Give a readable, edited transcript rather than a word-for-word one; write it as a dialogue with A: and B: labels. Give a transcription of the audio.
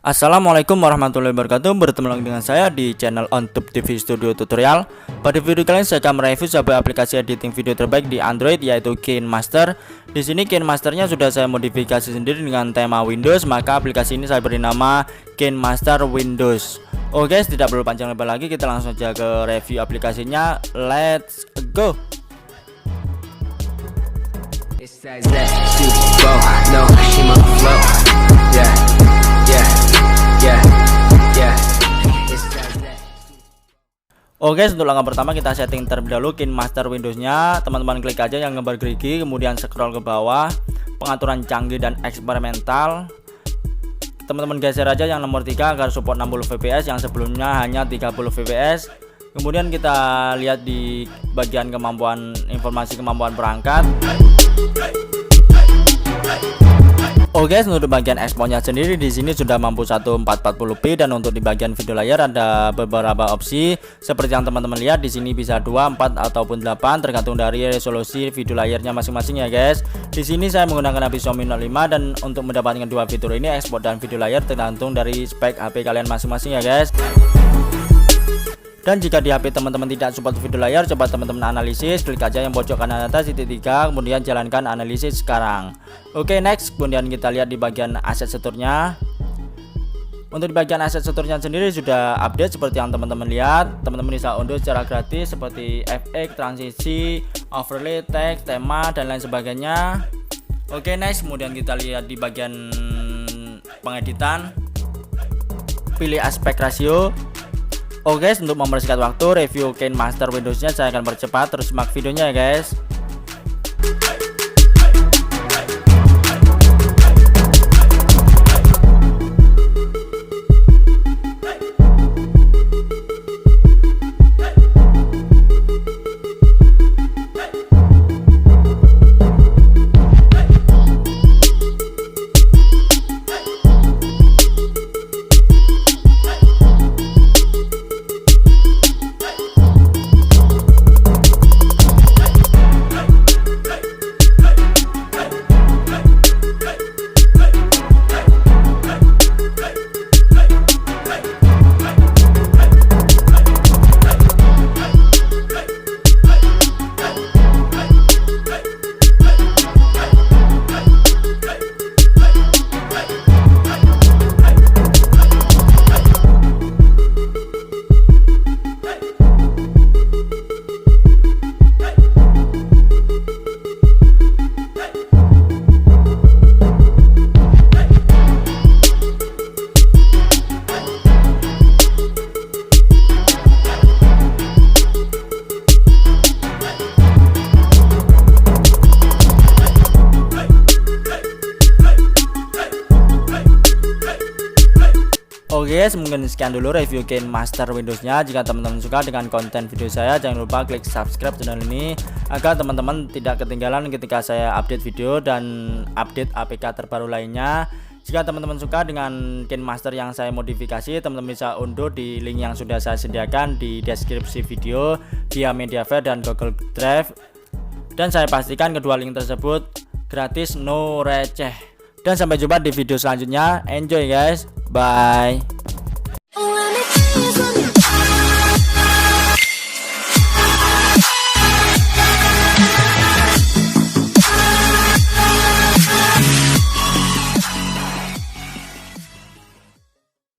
A: Assalamualaikum warahmatullahi wabarakatuh. Bertemu lagi dengan saya di channel OnTube TV Studio Tutorial. Pada video kali ini saya akan mereview sebuah aplikasi editing video terbaik di Android, yaitu KineMaster. Di sini KineMasternya sudah saya modifikasi sendiri dengan tema Windows, maka aplikasi ini saya beri nama KineMaster Windows. Oke, tidak perlu panjang lebar lagi, kita langsung saja ke review aplikasinya. Let's go. Oke, untuk langkah pertama kita setting terlebih dahulu KineMaster Windowsnya. Teman-teman klik aja yang gambar gerigi, kemudian scroll ke bawah, pengaturan canggih dan eksperimental. Teman-teman geser aja yang nomor 3 agar support 60 fps, yang sebelumnya hanya 30 fps. Kemudian kita lihat di bagian kemampuan informasi kemampuan perangkat. Oke, untuk bagian exportnya sendiri di sini sudah mampu 1440p, dan untuk di bagian video layar ada beberapa opsi seperti yang teman-teman lihat di sini, bisa 2, 4 ataupun 8 tergantung dari resolusi video layarnya masing-masing ya guys. Di sini saya menggunakan HP Xiaomi Note 5, dan untuk mendapatkan dua fitur ini, ekspor dan video layar, tergantung dari spek HP kalian masing-masing ya guys. Dan jika di HP teman-teman tidak support video layar, coba teman-teman analisis, klik aja yang pojok kanan atas titik 3, kemudian jalankan analisis sekarang. Oke, next, kemudian kita lihat di bagian aset seturnya. Untuk di bagian aset seturnya sendiri sudah update seperti yang teman-teman lihat. Teman-teman bisa unduh secara gratis seperti FX, transisi, overlay, teks, tema, dan lain sebagainya. Oke, next, kemudian kita lihat di bagian pengeditan. Pilih aspek rasio. Oke, untuk mempersingkat waktu review KineMaster Windowsnya saya akan percepat, terus simak videonya ya guys. Oke, mungkin sekian dulu review KineMaster Windowsnya. Jika teman-teman suka dengan konten video saya, jangan lupa klik subscribe channel ini agar teman-teman tidak ketinggalan ketika saya update video dan update APK terbaru lainnya. Jika teman-teman suka dengan KineMaster yang saya modifikasi, teman-teman bisa unduh di link yang sudah saya sediakan di deskripsi video via Mediafire dan Google Drive. Dan saya pastikan kedua link tersebut gratis, no receh. Dan sampai jumpa di video selanjutnya. Enjoy guys, bye.